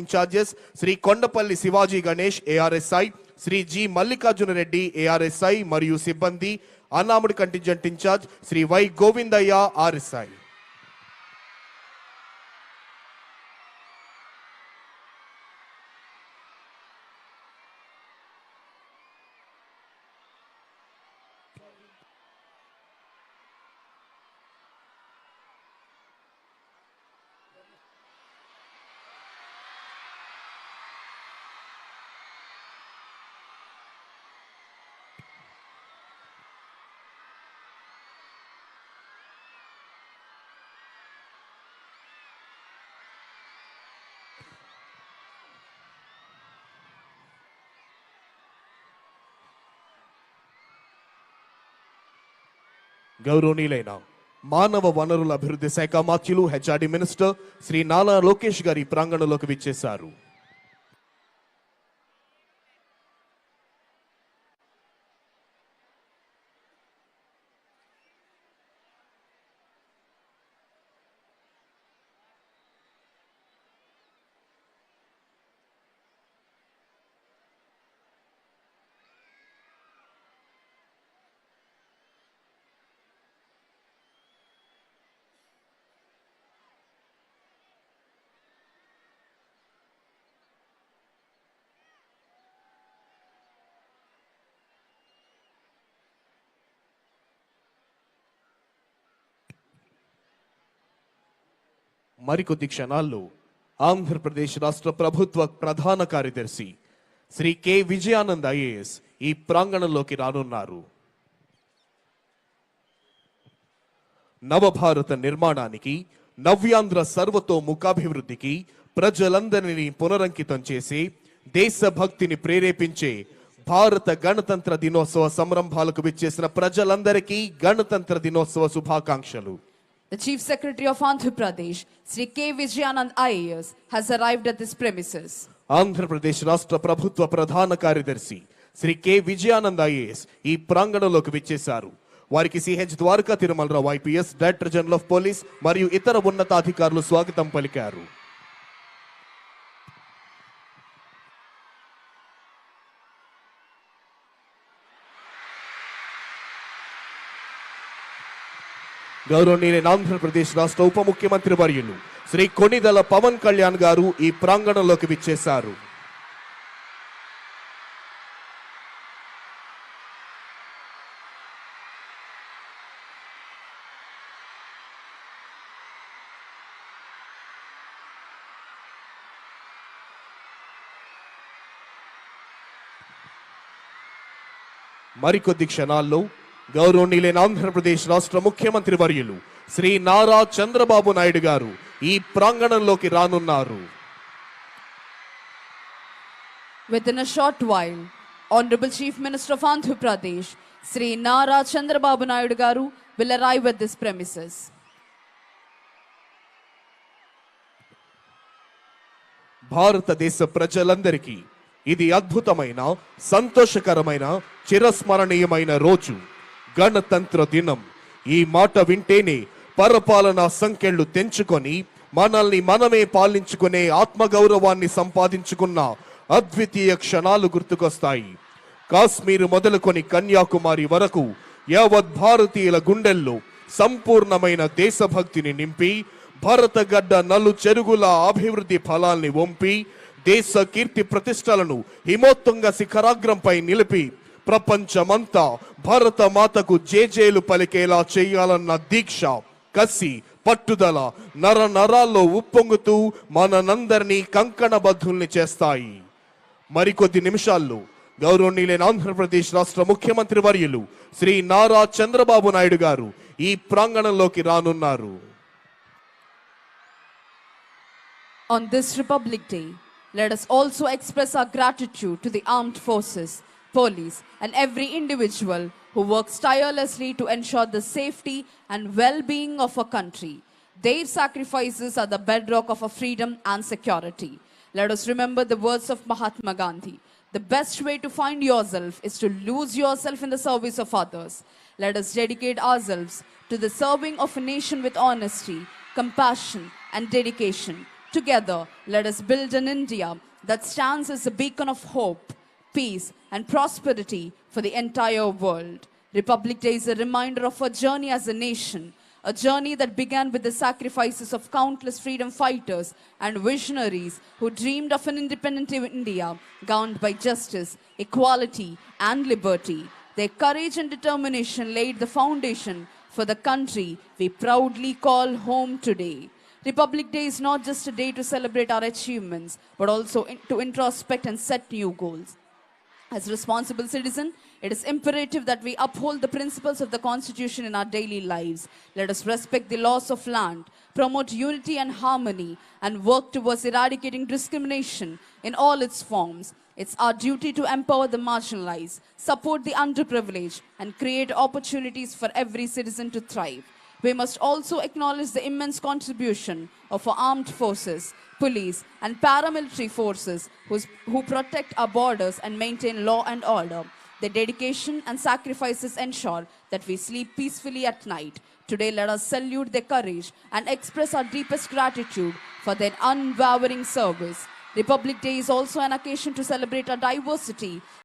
In-charges Shri Kondapalli Shivaji Ganesh ARSI, Shri G Mallikarjuna Reddy ARSI మరియు సిబ్బంది, Annamudi contingent incharge Shri Y Govindaiah RSI. గౌరవనీయులైన మానవ వనరుల అభివృద్ధి శాఖ మాత్యులు హెచ్ఆర్డి మినిస్టర్ శ్రీ నారా లోకేష్ గారి ప్రాంగణంలోకి విచ్చేశారు. మరికొద్ది క్షణాల్లో ఆంధ్రప్రదేశ్ రాష్ట్ర ప్రభుత్వ ప్రధాన కార్యదర్శి శ్రీ కె విజయానంద్ ఐఏఎస్ ఈ ప్రాంగణంలోకి రానున్నారు. నవభారత నిర్మాణానికి, నవ్యాంధ్ర సర్వతోముఖాభివృద్ధికి ప్రజలందరినీ పునరంకితం చేసి దేశభక్తిని ప్రేరేపించే భారత గణతంత్ర దినోత్సవ సంరంభాలకు విచ్చేసిన ప్రజలందరికీ గణతంత్ర దినోత్సవ శుభాకాంక్షలు. The Chief Secretary of Andhra Pradesh, Sri K. Vijayanand IAS, has arrived at this premises. Andhra Pradesh రాష్ట్ర ప్రభుత్వ ప్రధాన కార్యదర్శి శ్రీ కె విజయానంద్ ఐఏఎస్ ఈ ప్రాంగణంలోకి విచ్చేశారు. వారికి CH Dwaraka Tirumala Rao IPS, director general of police మరియు ఇతర ఉన్నతాధికారులు స్వాగతం పలికారు. గౌరవనీయులైన ఆంధ్రప్రదేశ్ రాష్ట్ర ఉప ముఖ్యమంత్రి వర్యులు శ్రీ కొణిదెల పవన్ కళ్యాణ్ గారు ఈ ప్రాంగణంలోకి విచ్చేశారు. మరికొద్ది క్షణాల్లో గౌరవనీయులైన ఆంధ్రప్రదేశ్ రాష్ట్ర ముఖ్యమంత్రి వర్యులు శ్రీ నారా చంద్రబాబు నాయుడు గారు ఈ ప్రాంగణంలోకి రానున్నారు. Within a short while, Honorable Chief Minister of Andhra Pradesh, Sri Nara Chandrababu Naidu Garu, will arrive at this premises. భారతదేశ ప్రజలందరికీ ఇది అద్భుతమైన, సంతోషకరమైన, చిరస్మరణీయమైన రోజు, గణతంత్ర దినం. ఈ మాట వింటేనే పరపాలనా సంఖ్యలు తెంచుకొని మనల్ని మనమే పాలించుకునే ఆత్మగౌరవాన్ని సంపాదించుకున్న అద్వితీయ క్షణాలు గుర్తుకొస్తాయి. కాశ్మీర్ మొదలుకొని కన్యాకుమారి వరకు యావత్ భారతీయుల గుండెల్లో సంపూర్ణమైన దేశభక్తిని నింపి భరతగడ్డ నలు చెరుగుల అభివృద్ధి ఫలాల్ని వంపి దేశ కీర్తి ప్రతిష్టలను హిమోత్తుంగ శిఖరాగ్రంపై నిలిపి ప్రపంచమంతా భారత మాతకు జేజేలు పలికేలా చేయాలన్న దీక్ష, కసి, పట్టుదల నర నరాల్లో ఉప్పొంగుతూ మనందరినీ కంకణబద్ధుల్ని చేస్తాయి. మరికొద్ది నిమిషాల్లో గౌరవనీయులైన ఆంధ్రప్రదేశ్ రాష్ట్ర ముఖ్యమంత్రి వర్యులు శ్రీ నారా చంద్రబాబు నాయుడు గారు ఈ ప్రాంగణంలోకి రానున్నారు. On this Republic Day, let us also express our gratitude to the armed forces, police, and every individual who works tirelessly to ensure the safety and well-being of our country. Their sacrifices are the bedrock of our freedom and security. Let us remember the words of Mahatma Gandhi. The best way to find yourself is to lose yourself in the service of others. Let us dedicate ourselves to the serving of a nation with honesty, compassion, and dedication. Together, let us build an India that stands as a beacon of hope, peace, and prosperity for the entire world. Republic Day is a reminder of our journey as a nation, a journey that began with the sacrifices of countless freedom fighters and visionaries who dreamed of an independent India governed by justice, equality, and liberty. Their courage and determination laid the foundation for the country we proudly call home today. Republic Day is not just a day to celebrate our achievements, but also to introspect and set new goals. As responsible citizens, it is imperative that we uphold the principles of the Constitution in our daily lives. Let us respect the laws of land, promote unity and harmony, and work towards eradicating discrimination in all its forms. It's our duty to empower the marginalized, support the underprivileged, and create opportunities for every citizen to thrive. We must also acknowledge the immense contribution of our armed forces, police, and paramilitary forces who protect our borders and maintain law and order. Their dedication and sacrifices ensure that we sleep peacefully at night. Today, let us salute their courage and express our deepest gratitude for their unwavering service. Republic Day is also an occasion to celebrate our diversity